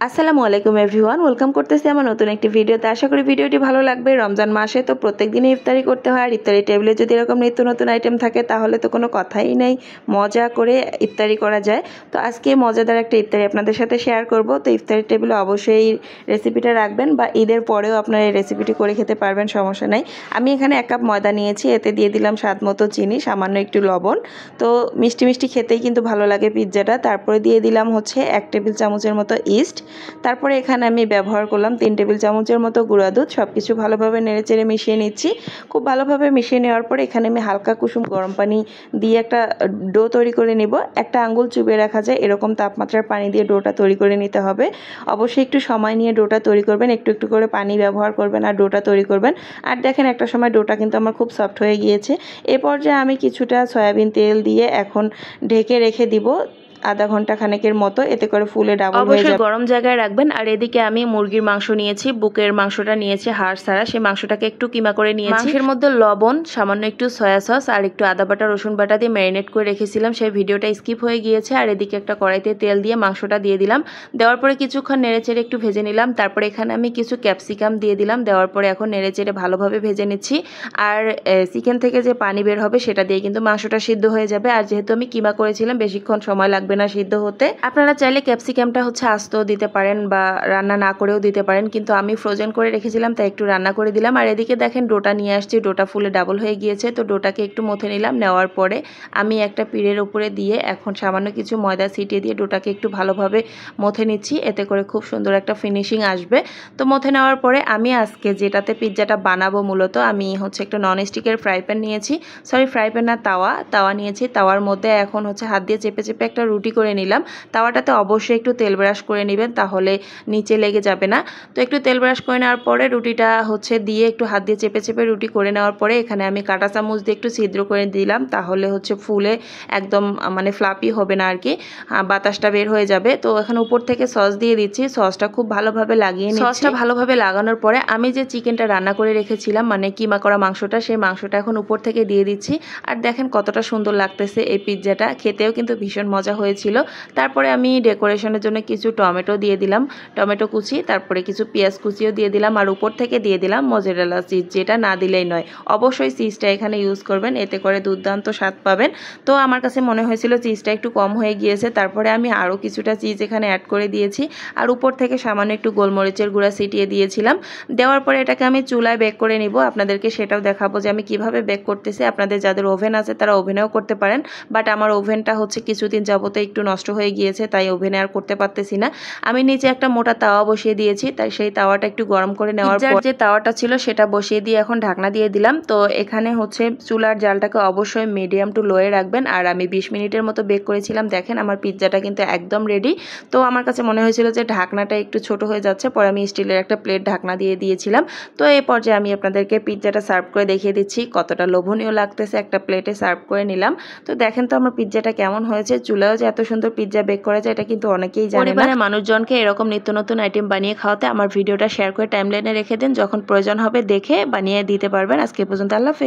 আসসালামু আলাইকুম everyone, welcome করতেছি আমার নতুন একটি ভিডিওতে। আশা করি ভিডিওটি ভালো লাগবে। রমজান মাসে তো প্রত্যেক দিনই ইফতারি করতে হয়, আর ইফতারি টেবিলে যদি এরকম নিত্য নতুন আইটেম থাকে তাহলে তো কোনো কথাই নেই, মজা করে ইফতারি করা যায়। তো আজকে মজাদার একটা ইফতারি আপনাদের সাথে শেয়ার করব। তো ইফতারি টেবিলে অবশ্যই এই রেসিপিটা রাখবেন, বা ঈদের পরেও আপনারা এই রেসিপিটি করে খেতে পারবেন, সমস্যা নাই। আমি এখানে 1 কাপ ময়দা নিয়েছি, এতে দিয়ে দিলাম স্বাদ মতো চিনি, সামান্য একটু লবণ। তো মিষ্টি মিষ্টি খেতেই কিন্তু ভালো লাগে পিৎজাটা। তারপরে দিয়ে দিলাম হচ্ছে 1 টেবিল চামচের মতো ইস্ট। তারপরে এখানে আমি ব্যবহার করলাম 3 টেবিল চামচের মতো গুঁড়া দুধ। সব কিছু ভালোভাবে নেড়েচেড়ে মিশিয়ে নিচ্ছি। খুব ভালোভাবে মিশিয়ে নেওয়ার পরে এখানে আমি হালকা কুসুম গরম পানি দিয়ে একটা ডো তৈরি করে নিব। একটা আঙ্গুল চুবিয়ে রাখা যায় এরকম তাপমাত্রার পানি দিয়ে ডোটা তৈরি করে নিতে হবে। অবশ্যই একটু সময় নিয়ে ডোটা তৈরি করবেন, একটু একটু করে পানি ব্যবহার করবেন আর ডোটা তৈরি করবেন। আর দেখেন একটা সময় ডোটা কিন্তু আমার খুব সফট হয়ে গিয়েছে। এ পর্যায়ে আমি কিছুটা সয়াবিন তেল দিয়ে এখন ঢেকে রেখে দিব আধা ঘন্টা খানেকের মতো, এতে করে ফুলে ডাবল হয়ে যাবে। গরম জায়গায় রাখবেন। আর এদিকে আমি মুরগির মাংস নিয়েছি, বুকের মাংসটা নিয়েছি হাড় ছাড়া, সেই মাংসটাকে একটু কিমা করে নিয়েছি। মাংসের মধ্যে লবণ, সামান্য একটু সয়া সস আর একটু আদা বাটা রসুন বাটা দিয়ে ম্যারিনেট করে রেখেছিলাম, সেই ভিডিওটা স্কিপ হয়ে গিয়েছে। আর এদিকে একটা কড়াইতে তেল দিয়ে মাংসটা দিয়ে দিলাম। দেওয়ার পরে কিছুক্ষণ নেড়েচেড়ে একটু ভেজে নিলাম। তারপরে এখানে আমি কিছু ক্যাপসিকাম দিয়ে দিলাম। দেওয়ার পরে এখন নেড়েচেড়ে ভালোভাবে ভেজে নিচ্ছি। আর চিকেন থেকে যে পানি বের হবে সেটা দিয়ে কিন্তু মাংসটা সিদ্ধ হয়ে যাবে। আর যেহেতু আমি কিমা করেছিলাম বেশিক্ষণ সময় লাগবে না সিদ্ধ হতে। আপনারা চাইলে ক্যাপসিকামটা হচ্ছে আস্তেও দিতে পারেন বা রান্না না করেও দিতে পারেন, কিন্তু আমি ফ্রোজেন করে রেখেছিলাম তাই একটু রান্না করে দিলাম। আর এদিকে দেখেন ডোটা নিয়ে আসছি, ডোটা ফুলে ডাবল হয়ে গিয়েছে। তো ডোটাকে একটু মথে নিলাম। নেওয়ার পরে আমি একটা পিঁড়ের উপরে দিয়ে এখন সামান্য কিছু ময়দা ছিটিয়ে দিয়ে ডোটাকে একটু ভালোভাবে মথে নিচ্ছি, এতে করে খুব সুন্দর একটা ফিনিশিং আসবে। তো মথে নেওয়ার পরে আমি আজকে যেটাতে পিৎজাটা বানাবো মূলত আমি হচ্ছে একটা ননস্টিকের ফ্রাই প্যান নিয়েছি, ফ্রাই প্যান না তাওয়া নিয়েছি। তাওয়ার মধ্যে এখন হচ্ছে হাত দিয়ে চেপে চেপে একটা রুটি করে নিলাম। তাওয়াটাতে অবশ্যই একটু তেল ব্রাশ করে নেবেন, তাহলে নিচে লেগে যাবে না। তো একটু তেল ব্রাশ করে নেওয়ার পরে রুটিটা হচ্ছে দিয়ে একটু হাত দিয়ে চেপে চেপে রুটি করে নেওয়ার পরে এখানে আমি কাঁটা চামচ দিয়ে একটু ছিদ্র করে দিলাম, তাহলে হচ্ছে ফুলে একদম মানে ফ্লাপি হবে না আর কি, বাতাসটা বের হয়ে যাবে। তো এখানে উপর থেকে সস দিয়ে দিচ্ছি, সসটা খুব ভালোভাবে লাগিয়ে নিচ্ছি। সসটা ভালোভাবে লাগানোর পরে আমি যে চিকেনটা রান্না করে রেখেছিলাম মানে কিমা করা মাংসটা, সেই মাংসটা এখন উপর থেকে দিয়ে দিচ্ছি। আর দেখেন কতটা সুন্দর লাগতেছে এই পিৎজাটা, খেতেও কিন্তু ভীষণ মজা হয়েছিল। তারপরে আমি ডেকোরেশনের জন্য কিছু টমেটো দিয়ে দিলাম, টমেটো কুচি, তারপরে কিছু পেঁয়াজ কুচিও দিয়ে দিলাম। আর উপর থেকে দিয়ে দিলাম মোজারেলা চিজ, যেটা না দিলেই নয়, অবশ্যই চিজটা এখানে ইউজ করবেন, এতে করে দুর্দান্ত স্বাদ পাবেন। তো আমার কাছে মনে হয়েছিল চিজটা একটু কম হয়ে গিয়েছে, তারপরে আমি আরও কিছুটা চিজ এখানে অ্যাড করে দিয়েছি। আর উপর থেকে সামান্য একটু গোলমরিচের গুঁড়া ছিটিয়ে দিয়েছিলাম। দেওয়ার পরে এটাকে আমি চুলায় বেক করে নিব, আপনাদেরকে সেটাও দেখাবো যে আমি কিভাবে বেক করতেছি। আপনাদের যাদের ওভেন আছে তারা ওভেনেও করতে পারেন, বাট আমার ওভেনটা হচ্ছে কিছুদিন যাবতে একটু নষ্ট হয়ে গিয়েছে, তাই ওভেনে আর করতে পারতেছি না। আমি নিচে একটা মোটা তাওয়া বসিয়ে দিয়েছি, তাই সেই তাওয়াটা একটু গরম করে নেওয়ার পর যে তাওয়াটা ছিল সেটা বসিয়ে দিয়ে এখন ঢাকনা দিয়ে দিলাম। তো এখানে হচ্ছে চুলার জালটাকে অবশ্যই মিডিয়াম টু লোয়ে রাখবেন। আর আমি 20 মিনিটের মতো বেক করেছিলাম। দেখেন আমার পিৎজাটা কিন্তু একদম রেডি। তো আমার কাছে মনে হয়েছিল যে ঢাকনাটা একটু ছোট হয়ে যাচ্ছে, পরে আমি স্টিলের একটা প্লেট ঢাকনা দিয়ে দিয়েছিলাম। তো এই পর্যায়ে আমি আপনাদেরকে পিৎজাটা সার্ভ করে দেখিয়ে দিচ্ছি কতটা লোভনীয় লাগতেছে। একটা প্লেটে সার্ভ করে নিলাম। তো দেখেন তো আমার পিৎজাটা কেমন হয়েছে। চুলাও যে এত সুন্দর পিৎজা বেক করা যায় এটা কিন্তু অনেকেই জানে না। পরিবারের মানুষজনকে এরকম নিত্য নতুন আইটেম বানিয়ে খাওয়াতে আমার ভিডিওটা শেয়ার করে টাইমলাইনে রেখে দিন, যখন প্রয়োজন হবে দেখে বানিয়ে দিতে পারবেন। আজকে পর্যন্ত আল্লাহ হাফেজ।